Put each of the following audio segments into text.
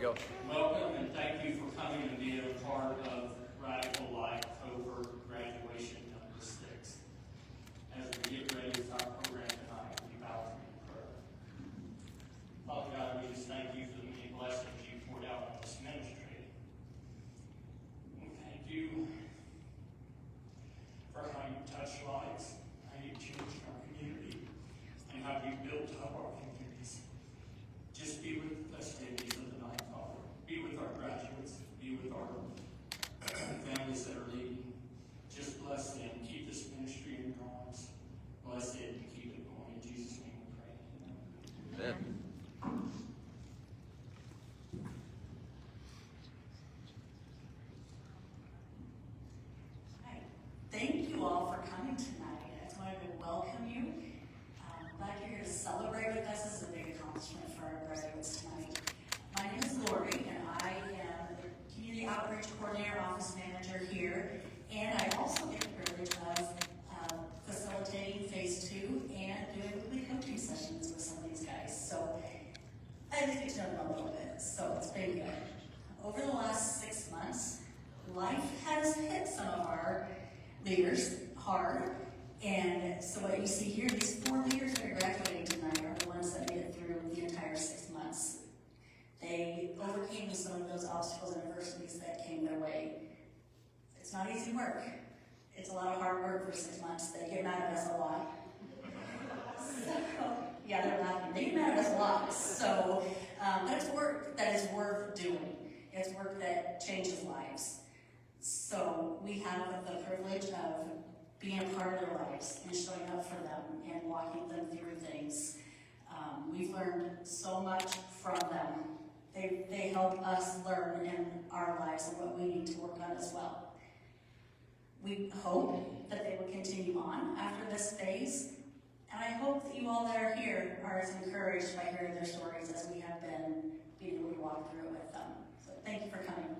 go. Welcome and thank you for coming and being a part of Radical Life Cohort graduation number 6. As we get ready with our program tonight, we bow in prayer. Father God, we just thank you for the many blessings you poured out on this ministry. We thank you for how you touch lives, how you changed our community, and how you built up our communities. Just be with the festivities of the night, Father. Be with our graduates. Be with our families that are leaving. Just bless them. Keep this ministry in your arms. Bless it and keep it going. In Jesus' name we pray. Amen. Hi. Thank you all for coming tonight. I just wanted to welcome you. Glad you're here to celebrate with us. This is a big accomplishment for our graduates tonight. My name is Lori, and I am the Community Outreach Coordinator, Office Manager here, and I also get the privilege of facilitating Phase 2 and doing weekly coaching sessions with some of these guys. So I just get to know them a little bit, so it's been good. Over the last 6 months, life has hit some of our leaders hard. And so what you see here, these 4 leaders that are graduating tonight are the ones that made it through the entire 6 months. They overcame some of those obstacles and adversities that came their way. It's not easy work. It's a lot of hard work for 6 months. They get mad at us a lot. So, yeah, they're laughing. They get mad at us a lot. So, but it's work that is worth doing. It's work that changes lives. So we have the privilege of being a part of their lives and showing up for them and walking them through things. We've learned so much from them. They help us learn in our lives and what we need to work on as well. We hope that they will continue on after this phase, and I hope that you all that are here are as encouraged by hearing their stories as we have been being able to walk through it with them. So thank you for coming.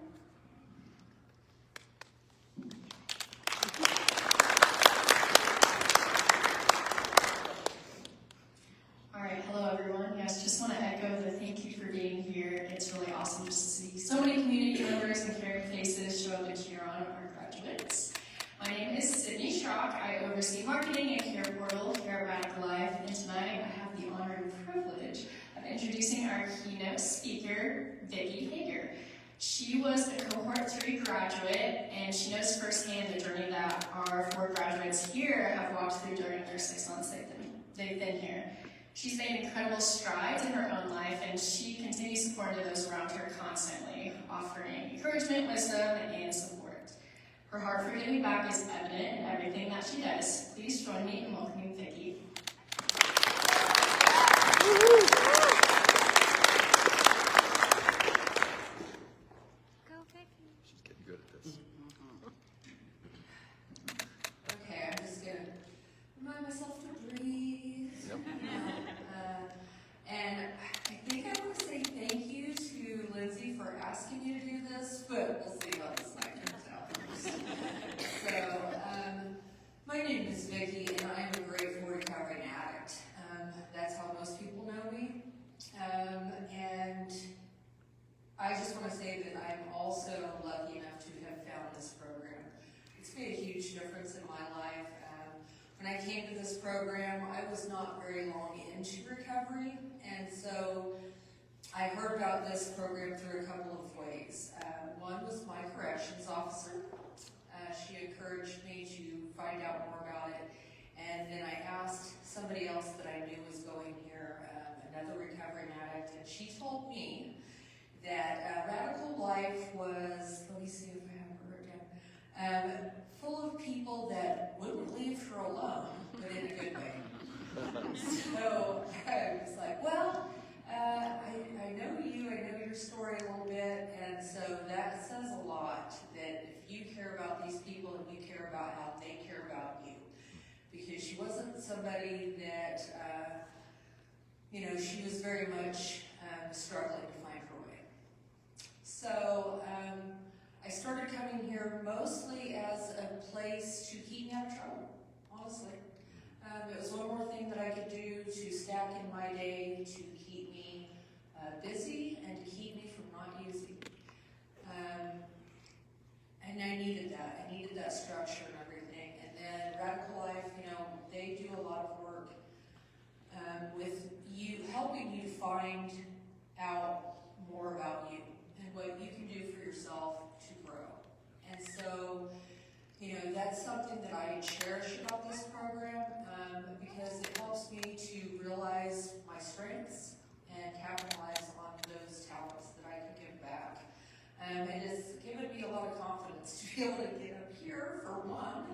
All right, hello everyone. Yes, just want to echo the thank you for being here. It's really awesome just to see so many community members and caring faces show up and cheer on our graduates. My name is Sydney Schrock. I oversee marketing and care portal here at Radical Life, and tonight I have the honor and privilege of introducing our keynote speaker, Vicki Hager. She was a Cohort 3 graduate, and she knows firsthand the journey that our 4 graduates here have walked through during their 6 months they've been here. She's made incredible strides in her own life, and she continues to pour into those around her constantly, offering encouragement, wisdom, and support. Her heart for giving back is evident in everything that she does. Please join me in welcoming Vicki. Go, Vicki. She's getting good at this. Okay, I'm just going to remind myself to breathe. Yep. And I think I want to say thank you to Lindsay for asking me to do this, but we'll see how this night turns out. So, my name is Vicki, and I'm a grade 4 recovering addict. That's how most people know me. And I just want to say that I'm also lucky enough to have found this program. It's made a huge difference in my life. When I came to this program, I was not very long into recovery, and so I heard about this program through a couple of ways. One was my corrections officer. She encouraged me to find out more about it, and then I asked somebody else that I knew was going here, another recovering addict, and she told me that Radical Life was, let me see if I have it written down, full of people that wouldn't leave her alone, but in a good way. So I was like, well, I know you, I know your story a little bit, and so that says a lot, that if you care about these people and you care about how they care about you. Because she wasn't somebody that, she was very much struggling to find her way. So I started coming here mostly as a place to keep me out of trouble, honestly. It was one more thing that I could do to stack in my day to keep me busy and to keep me from not easy. And I needed that. I needed that structure and everything. And then Radical Life, you know, they do a lot of work with you, helping you find out more about you and what you can do for yourself to grow. And so, you know, that's something that I cherish about this program because it helps me to realize my strengths and capitalize on those talents that I can give back. And it's given me a lot of confidence to be able to get up here, for one,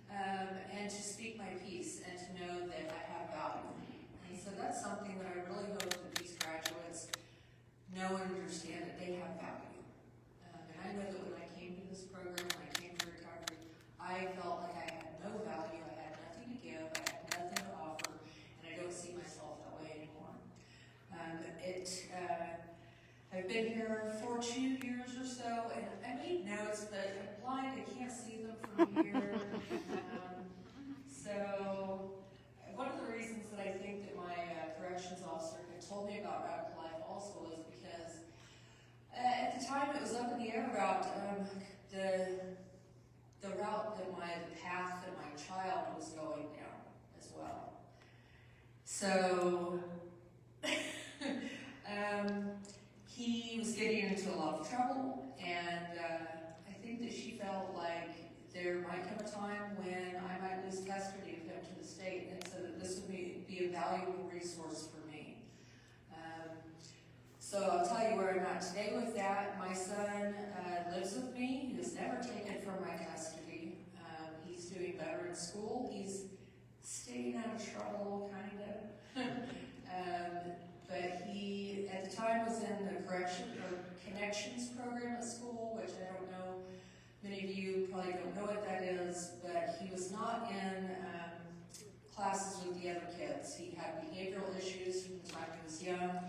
and to speak my piece and to know that I have value. And so that's something that I really hope that these graduates know and understand, that they have value. And I know that when I came to this program, when I came to recovery, I felt like I had no value, I had nothing to give, I had nothing to offer, and I don't see myself that way anymore. I've been here for 2 years or so, and I made notes, but I'm blind, I can't see them from here. So, one of the reasons that I think that my corrections officer had told me about Radical Life also was because at the time it was up in the air about the route that the path that my child was going down as well. So, he was getting into a lot of trouble, and I think that she felt like there might come a time when I might lose custody of him to the state, and so that this would be a valuable resource for me. So I'll tell you where I'm at today with that. My son lives with me. He was never taken from my custody. He's doing better in school. He's staying out of trouble, kind of. But he, at the time, was in the connections program at school, which I don't know, many of you probably don't know what that is, but he was not in classes with the other kids. He had behavioral issues from the time he was young.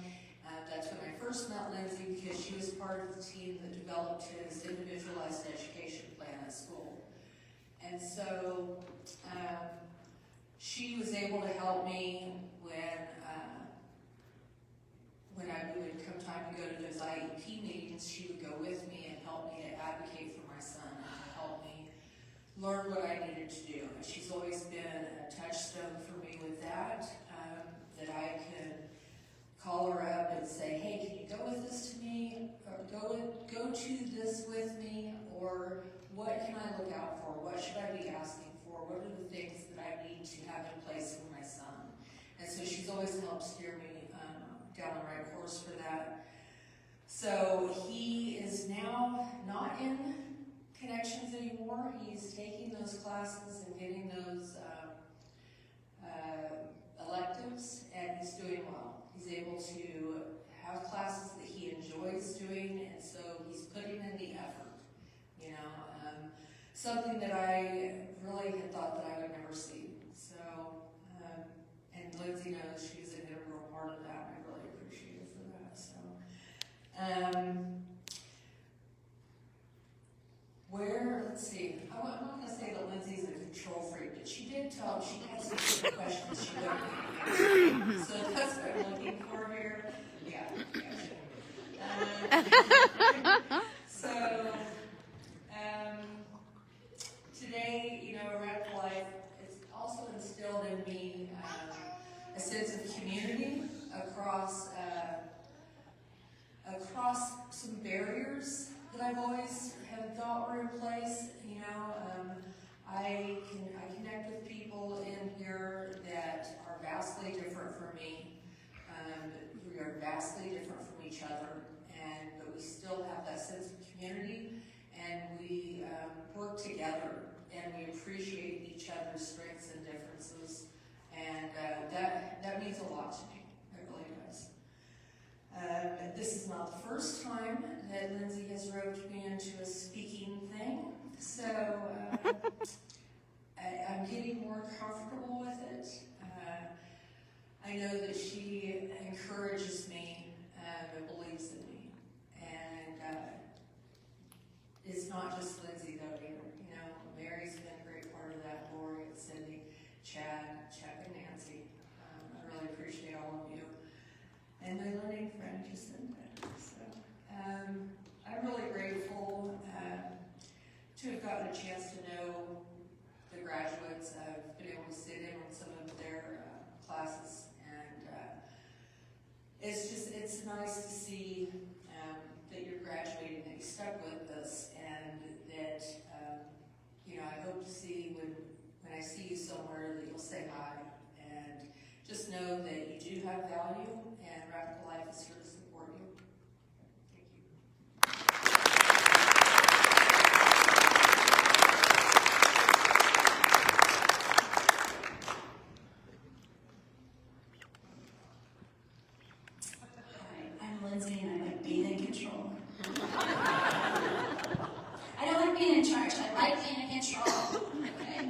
That's when I first met Lindsay, because she was part of the team that developed his individualized education plan at school. And so she was able to help me when I would come time to go to those IEP meetings. She would go with me and help me to advocate for my son and to help me learn what I needed to do. And she's always been a touchstone for me with that, that I could call her up and say, hey, can you go with this to me, or go to this with me, or what can I look out for? What should I be asking for? What are the things that I need to have in place for my son? And so she's always helped steer me down the right course for that. So he is now not in connections anymore. He's taking those classes and getting those electives, and he's doing well. He's able to have classes that he enjoys doing, and so he's putting in the effort. You know, something that I really had thought that I would never see. So, and Lindsay knows she's an integral part of that, and I really appreciate her for that. So, let's see, I'm not going to say that Lindsay's a control freak, but she did tell me she had some good questions she wouldn't answer. So that's what I'm looking for here. Yeah, gotcha. So, today, you know, Radical Life, it's also instilled in me a sense of community across some barriers that I've always have thought were in place. You know, I connect with people in here that are vastly different from me. We are vastly different from each other, but we still have that sense of community, and we work together, and we appreciate each other's strengths and differences, and that means a lot to me. It really does. This is not the first time that Lindsay has roped me into a speaking thing, so I'm getting more comfortable with it. I know that she encourages me and believes in me, and it's not just Lindsay though either. You know, Mary's been a great part of that, Lori, Cindy, Chad, and Nancy. I really appreciate all of you. And my learning friend, Jacinta. So, I'm really grateful to have gotten a chance to know the graduates. I've been able to sit in on some of their classes, and it's nice to see that you're graduating, that you stuck with us, and that I hope to see when I see you somewhere that you'll say hi, and just know that you do have value, and Radical Life is here to support you. Thank you. Hi, I'm Lindsay and I like being in control. I don't like being in charge, I like being in control. Okay?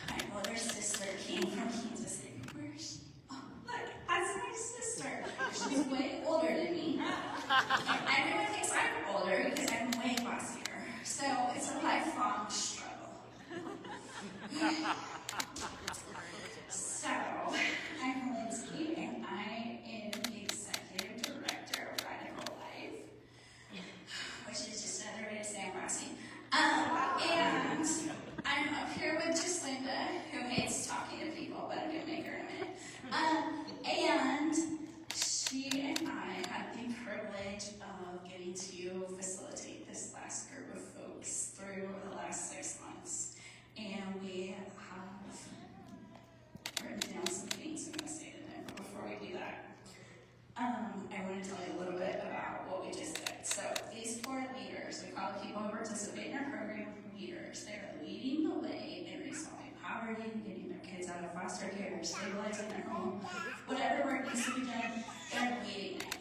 My older sister came from Kansas City. Where's she? Oh, look, that's my sister. She's way older than me. Everyone thinks I'm older because I'm way bossier. So it's a lifelong struggle. So, I'm Lindsay, and I am the executive director of Radical Life, which is just another way to say I'm bossy. And I'm up here with just Linda, who hates talking to people, but I'm going to make her in a minute. And she and I had the privilege of getting to facilitate this last group of folks through the last 6 months. And we have written down some things I'm going to say to them. But before we do that, I want to tell you a little bit about what we just did. So these 4 leaders, we call the people who participate in our program leaders. They're leading the way in resolving poverty, getting their kids out of foster care, stabilizing their home, whatever work needs to be done, they're leading it.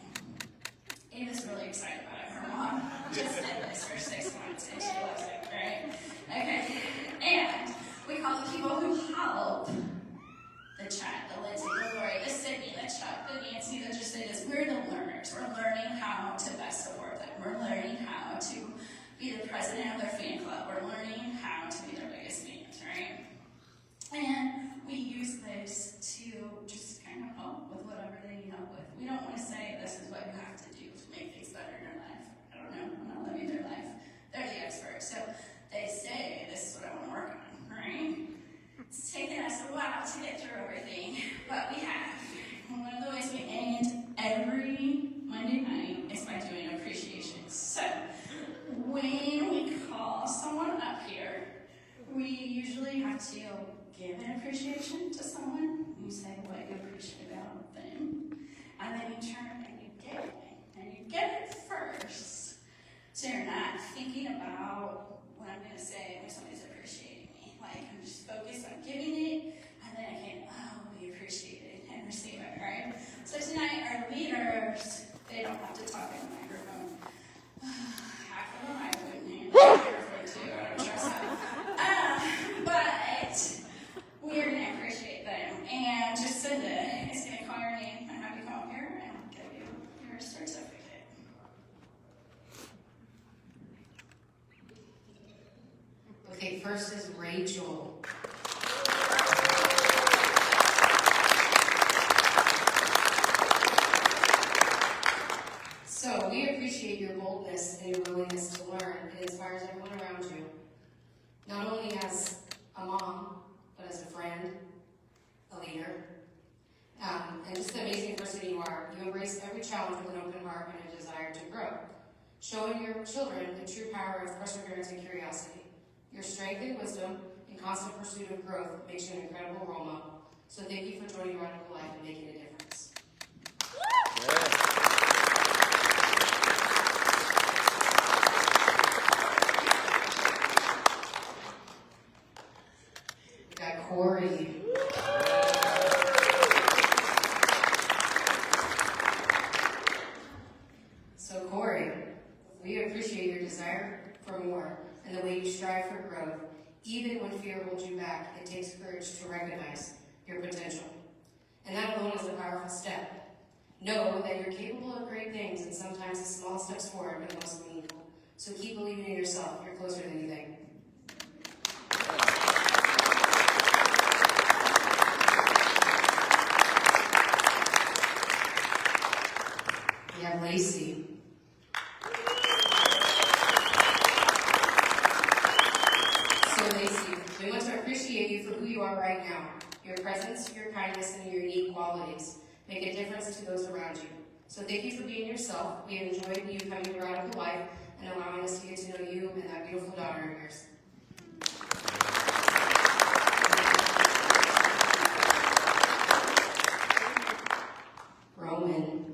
Ava's really excited about it. Her mom just did this for 6 months and she loves it, right? Okay. And we call the people who help the Chad, the Lindsay, the Lori, the Sydney, the Chuck, the Nancy, the Justinas. We're the learners. We're learning how to best support them. We're learning how to be the president of their fan club. We're learning how to be their biggest fans, right? And we use this to just kind of help with whatever they need help with. We don't want to say this is what you have to do to make things better in your life. I don't know. I'm not living their life. They're the experts. So they say, this is what I want to work on, right? It's taken us a while to get through everything, but we have. And one of the ways we end every Monday night is by doing appreciations. So when we call someone up here, we usually have to give an appreciation to someone. You say what you appreciate about them, and then you turn and you get it. And you get it first. So you're not thinking about what I'm going to say when somebody's appreciating me. Like, I'm just focused on giving it, and then I can, be appreciated and receive it, right? So tonight, our leaders, they don't have to talk in the microphone. Half of them I wouldn't handle the microphone too, I don't trust them. But we're going to appreciate them. And Jacinda is going to call your name and have you come up here and give you your certificate. Okay, first is Rachel. So we appreciate your boldness and your willingness to learn. It inspires everyone around you, not only as a mom, but as a friend, a leader. And just the amazing person you are. You embrace every challenge with an open heart and a desire to grow, showing your children the true power of perseverance and curiosity. Your strength and wisdom and constant pursuit of growth makes you an incredible role model. So thank you for joining Radical Life and making a difference. We got Corey. So Corey, we appreciate your desire for more and the way you strive for growth. Even when fear holds you back, it takes courage to recognize your potential. And that alone is a powerful step. Know that you're capable of great things, and sometimes the small steps forward are the most meaningful. So keep believing in yourself. You're closer than you think. We have Lacey. right now. Your presence, your kindness, and your unique qualities make a difference to those around you. So thank you for being yourself. We have enjoyed you coming to Radical Life and allowing us to get to know you and that beautiful daughter of yours. Roman.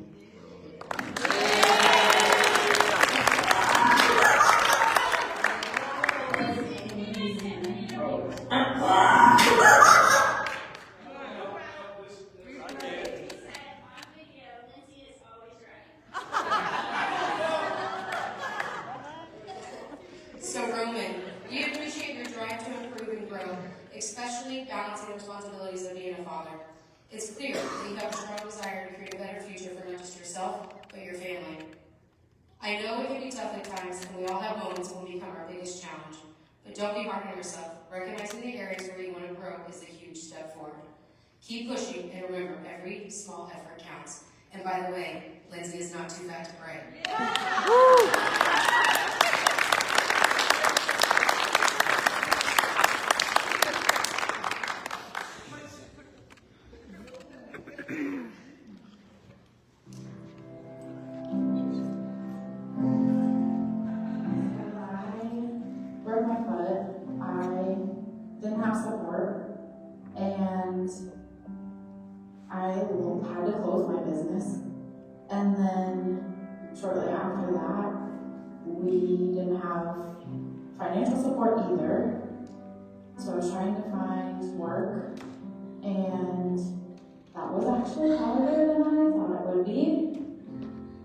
So Roman, we appreciate your drive to improve and grow, especially balancing the responsibilities of being a father. It's clear that you have a strong desire to create a better future for not just yourself, but your family. I know it can be tough at times, and we all have moments when we become our biggest challenge. But don't be hard on yourself. Recognizing the areas where you want to grow is a huge step forward. Keep pushing, and remember, every small effort counts. And by the way, Lindsay is not too fat to pray. Broke my foot. I didn't have support, and I had to close my business. And then shortly after that, we didn't have financial support either. So I was trying to find work, and that was actually harder than I thought it would be.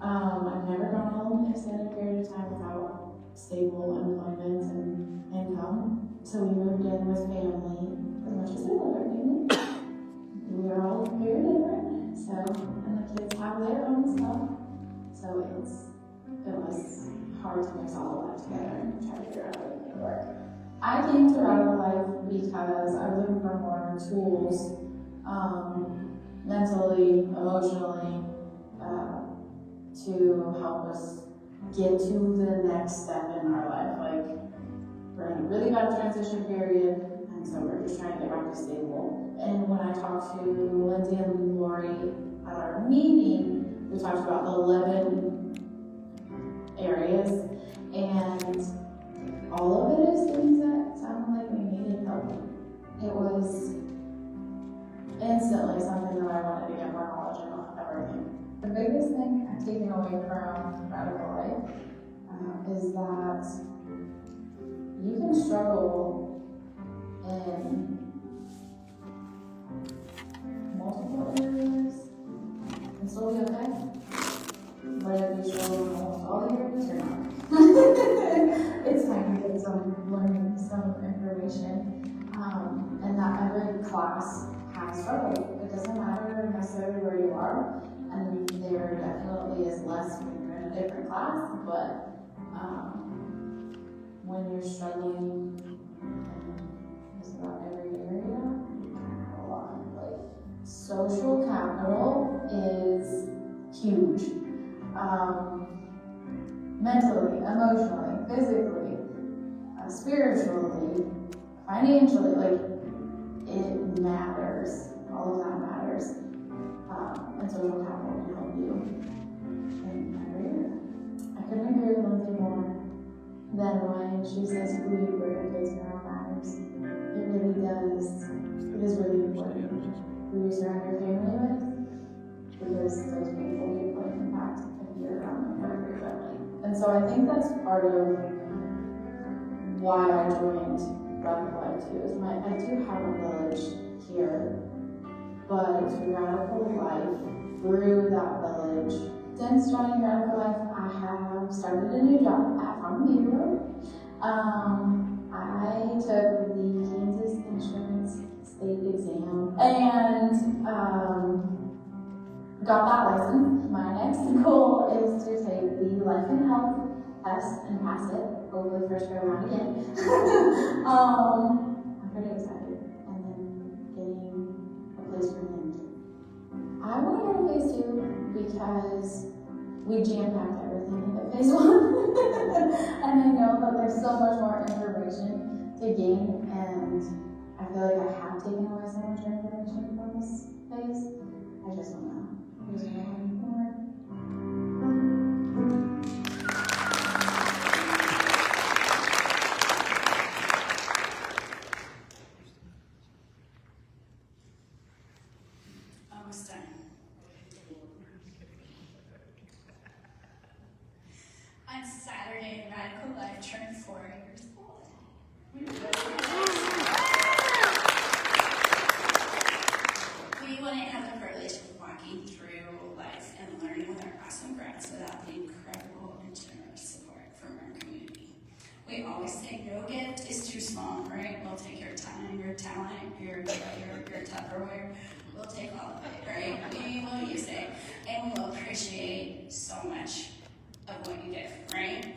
I've never gone home an extended period of time without stable employment and income. So we moved in with family, as much as we love our family. We are all very different, so, and the kids have their own stuff. So it was hard to mix all of that together and try to figure out how to make it work. I came to Radical Life because I was looking for more tools, mentally, emotionally, to help us get to the next step in our life. Like, we're in a really bad transition period, and so we're just trying to get back to stable. And when I talked to Lindsay and Lori at our meeting, we talked about the 11 areas, and all of it is things that sounded like we needed help. It was instantly something that I wanted to get more knowledge about everything. The biggest thing I'm taking away from Radical Life is that you can struggle in multiple areas and still be okay. But if you struggle in almost all the areas, you're not. It's time to get learning some information. And that every class has struggled. It doesn't matter necessarily where you are. And there definitely is less when you're in a different class, but when you're struggling in just about every area, a lot. Like, social capital is huge. Mentally, emotionally, physically, spiritually, financially, like, it matters. All of that matters. And social capital can help you in every area. I couldn't agree with Lindsay more than when she says who you were your kids now matters. It really does. It is really important who you surround your family with, because those people do play an impact if you're around them for your family. And so I think that's part of why I joined Radical Life too. Is I do have a village here, but Radical Life, through that village, since joining Radical Life, I have started a new job at Farm Bureau. I took the Kansas Insurance State Exam and got that license. My next goal is to take the Life and Health test and pass it. Hopefully first go around again. I'm pretty excited. And then getting a place for him. I want to go to phase 2 because we jam-packed everything into phase 1. And I know that there's so much more information to gain, and I feel like I have taken away so much information from this phase. I just don't know. I just don't know anymore. Almost done. On Saturday, Radical Life turned 4 years old. We wouldn't have the privilege of walking through life and learning with our awesome grads without the incredible and generous support from our community. We always say no gift is too small, right? We'll take your time, your talent, your Tupperware. We'll take all of it, right? We will use it, and we will appreciate so much of what you give, right?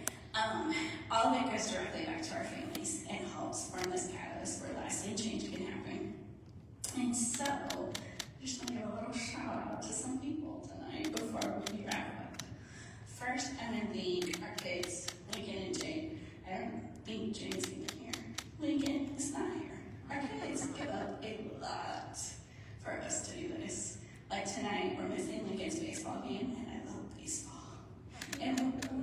All of it goes directly back to our families and helps form this catalyst where lasting change can happen. And so, I just want to give a little shout out to some people tonight before we wrap up. First, I'm going to thank our kids, Lincoln and Jane. I don't think Jane's even here. Lincoln is not here. Our kids give up a lot for us to do this. Like tonight, we're missing Lincoln's baseball game, and I love baseball. And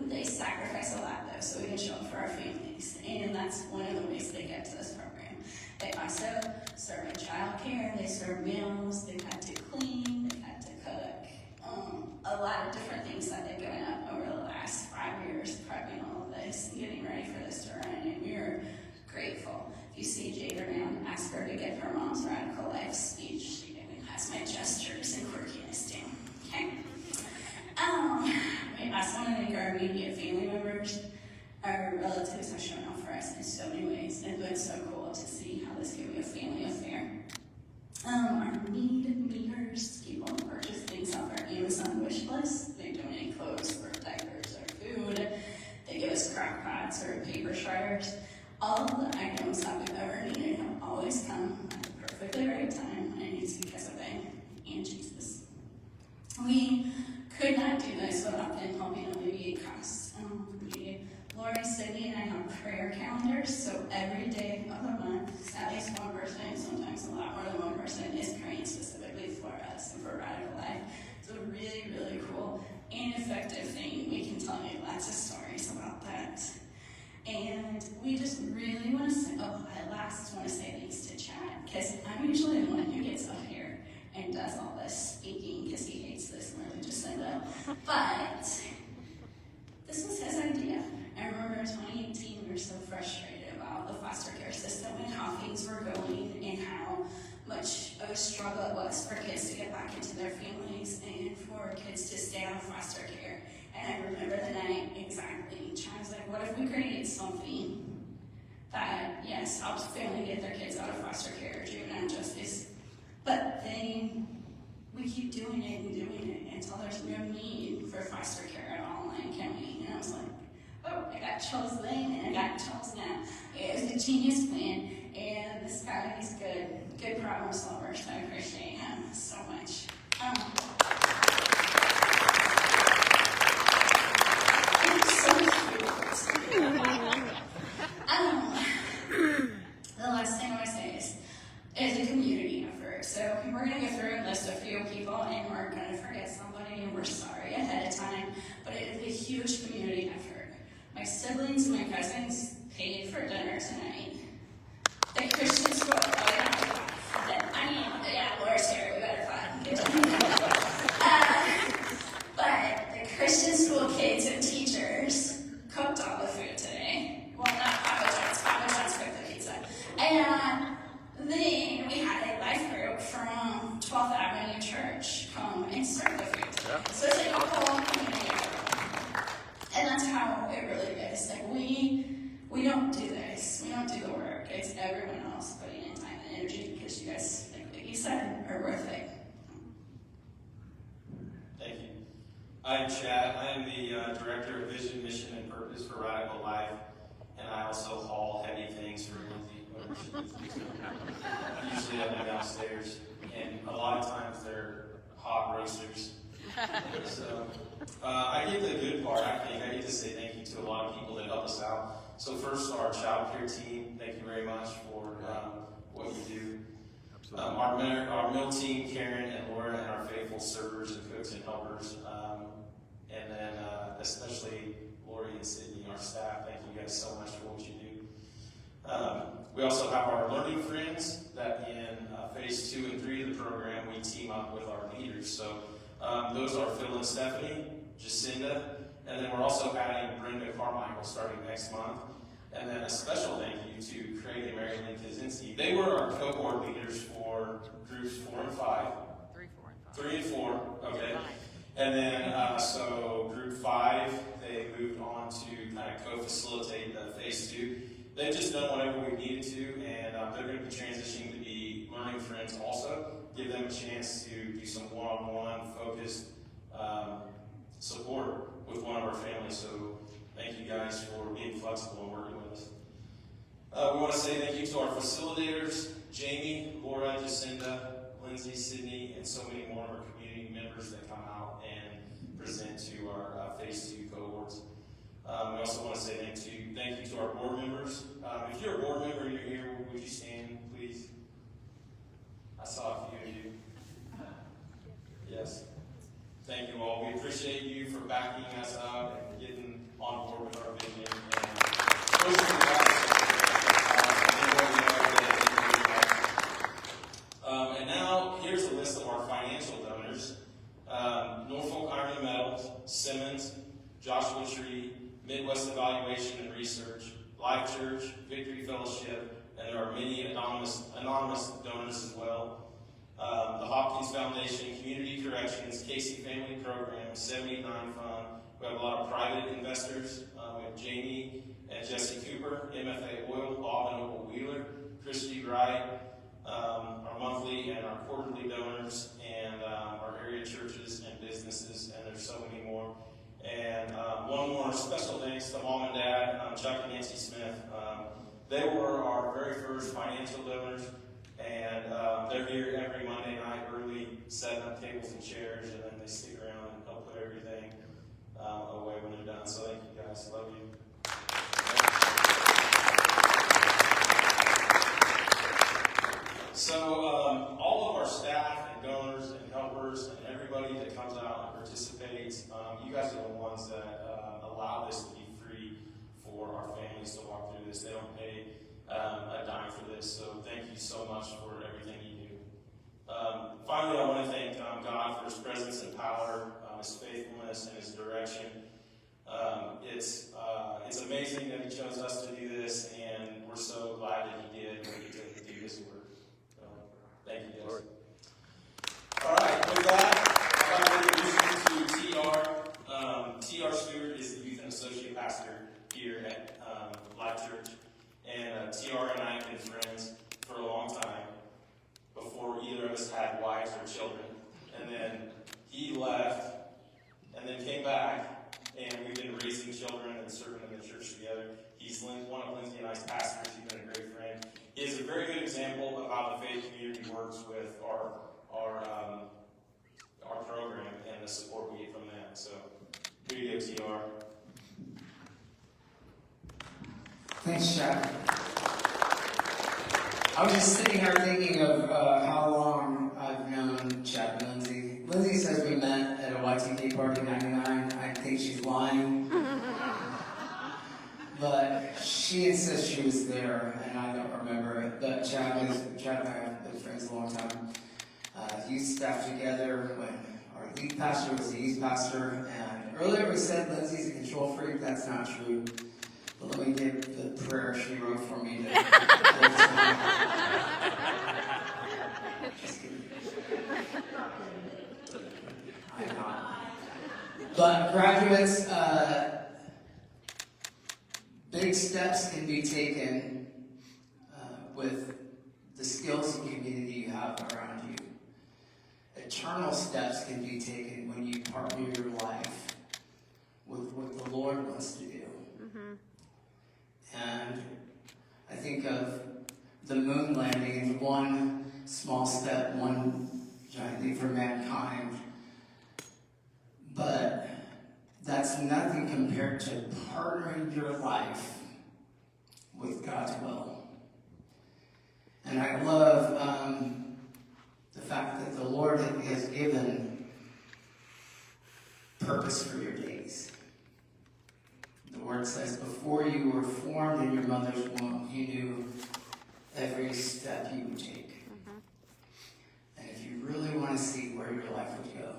they sacrifice a lot, though, so we can show up for our families. And that's one of the ways they get to this program. They also serve in childcare, they serve meals, they've had to clean, they've had to cook. A lot of different things that they've given up over the last 5 years, prepping all of this and getting ready for this to run, and we're grateful. If you see Jade around, ask her to give her mom's Radical Life speech. She even has my gestures and quirkiness down, okay? We also want to thank our immediate family members. Our relatives have shown up for us in so many ways, and it's been so cool to see how this can be a family affair. Our need meters keep on purchase things off our Amazon wish list. They donate clothes or diapers or food. They give us crock pots or paper shredders. All of the items that we've ever needed have always come at the perfectly right time, and it's because of them and Jesus. We could not do this without them helping alleviate costs. Lori, Sydney, and I have prayer calendars, so every day of the month, at least one person, sometimes a lot more than one person, is praying specifically for us and for Radical Life. It's a really, really cool and effective thing. We can tell you lots of stories about that. And we just really want to say, I last want to say thanks to Chad, because I'm usually the one who gets up here and does all this speaking, because he hates this religious agenda. But this was his idea. I remember in 2018, we were so frustrated about the foster care system and how things were going and how much of a struggle it was for kids to get back into their families and for kids to stay out of foster care. And I remember the night exactly. Chad was like, what if we created something that, yes, helps families get their kids out of foster care or juvenile justice, but then we keep doing it and doing it until there's no need for foster care at all, can we? And I was like, oh, I got chills then, and I got chills now. It was a genius plan, and this guy, he's good problem solver, so I appreciate him so much. It's so cute. The last thing I want to say is a community effort. So we're going to go through and list a few people, and we're going to forget somebody, and we're sorry ahead of time, but it is a huge community effort. My siblings and my cousins paid for dinner tonight. The Christian school, Laura's here, we better find good but the Christian school kids and teachers cooked all the food today. Well, not Papa John's cooked the pizza. And then we had a life group from 12th Avenue Church come and serve the food today. So it's like a whole community effort. And that's how it really is. Like we don't do this. We don't do the work. It's everyone else putting in time and energy because you guys, like you said, are worth it. Thank you. I'm Chad. I am the Director of Vision, Mission, and Purpose for Radical Life, and I also haul heavy things for Lindsay. Usually up and downstairs, and a lot of times they're hot roasters. So I get the good part, I think. I get to say thank you to a lot of people that help us out. So first, our child care team, thank you very much for what you do. Our mill team, Karen and Laura, and our faithful servers and cooks and helpers, and then especially Lori and Sydney, our staff. Thank you guys so much for what you do. We also have our learning friends that in phase 2 and 3 of the program, we team up with our leaders. So those are Phil and Stephanie, Jacinda, and then we're also adding Brenda Carmichael starting next month. And then a special thank you to Craig and Mary Lynn Kaczynski. They were our cohort leaders for groups 4 and 5. 3 and 4, okay. And then, so group 5, they moved on to kind of co-facilitate phase 2. They've just done whatever we needed to, and they're going to be transitioning to be learning friends also. Give them a chance to do some one-on-one focused support with one of our families. So thank you guys for being flexible and working with us. We want to say thank you to our facilitators, Jamie, Laura, Jacinda, Lindsay, Sydney, and so many more of our community members that come out and present to our phase 2 cohorts. We also want to say thank you to our board members. If you're a board member and you're here, would you stand, please? I saw a few of you. Yes. Thank you all. We appreciate you for backing us up and getting on board with our vision and pushing us. And now, here's a list of our financial donors. Norfolk Iron and Metals, Simmons, Joshua Tree, Midwest Evaluation and Research, Life Church, Victory Fellowship, and there are many anonymous donors as well. The Hopkins Foundation, Community Corrections, Casey Family Program, 79 Fund. We have a lot of private investors. We have Jamie and Jesse Cooper, MFA Oil, Bob and Opal Wheeler, Christy Wright, our monthly and our quarterly donors, and our area churches and businesses, and there's so many more. And one more special thanks to Mom and Dad, Chuck and Nancy Smith. They were our very first financial donors, and they're here every Monday night early, setting up tables and chairs, and then they stick around and help put everything away when they're done. So thank you guys. Love you. So all of our staff and donors and helpers and everybody that comes out and participates, you guys are the ones that allow this to be free for our families to walk through this. They don't pay a dime for this, so thank you so much for everything you do. Finally, I want to thank God for His presence and power, His faithfulness, and His direction. It's amazing that He chose us to do this, and we're so glad that He did when He did do His work. Thank you, guys. All right, with that, I'd like to introduce you to TR. TR Stewart is the youth and associate pastor here at Life Church. And TR and I have been friends for a long time, before either of us had wives or children. And then he left, and then came back, and we've been raising children and serving in the church together. He's one of Lindsay and I's pastors. He's been a great friend. He is a very good example of how the faith community works with our program and the support we get from them. So here you go, TR. Thanks, Chad. I was just sitting here thinking of how long I've known Chad and Lindsay. Lindsay says we met at a YTK party 99. I think she's lying. But she insists she was there, and I don't remember it. But Chad and I have been friends a long time. Youth staff together when our lead pastor was the youth pastor. And earlier we said Lindsay's a control freak. That's not true. But let me give the prayer she wrote for me to Just kidding. I'm not. But graduates, big steps can be taken with the skills and community you have around you. Eternal steps can be taken when you partner your life with what the Lord wants to do. Mm-hmm. And I think of the moon landing as one small step, one giant thing for mankind. But that's nothing compared to partnering your life with God's will. And I love in your mother's womb, He knew every step you would take. And if you really want to see where your life would go,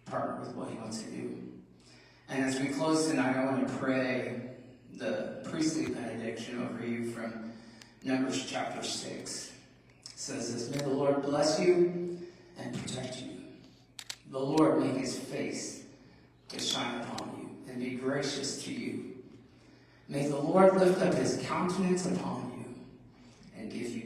partner with what He wants to do. And as we close tonight, I want to pray the priestly benediction over you from Numbers chapter 6. It says this: may the Lord bless you and protect you. The Lord make His face to shine upon you and be gracious to you. May the Lord lift up His countenance upon you and give you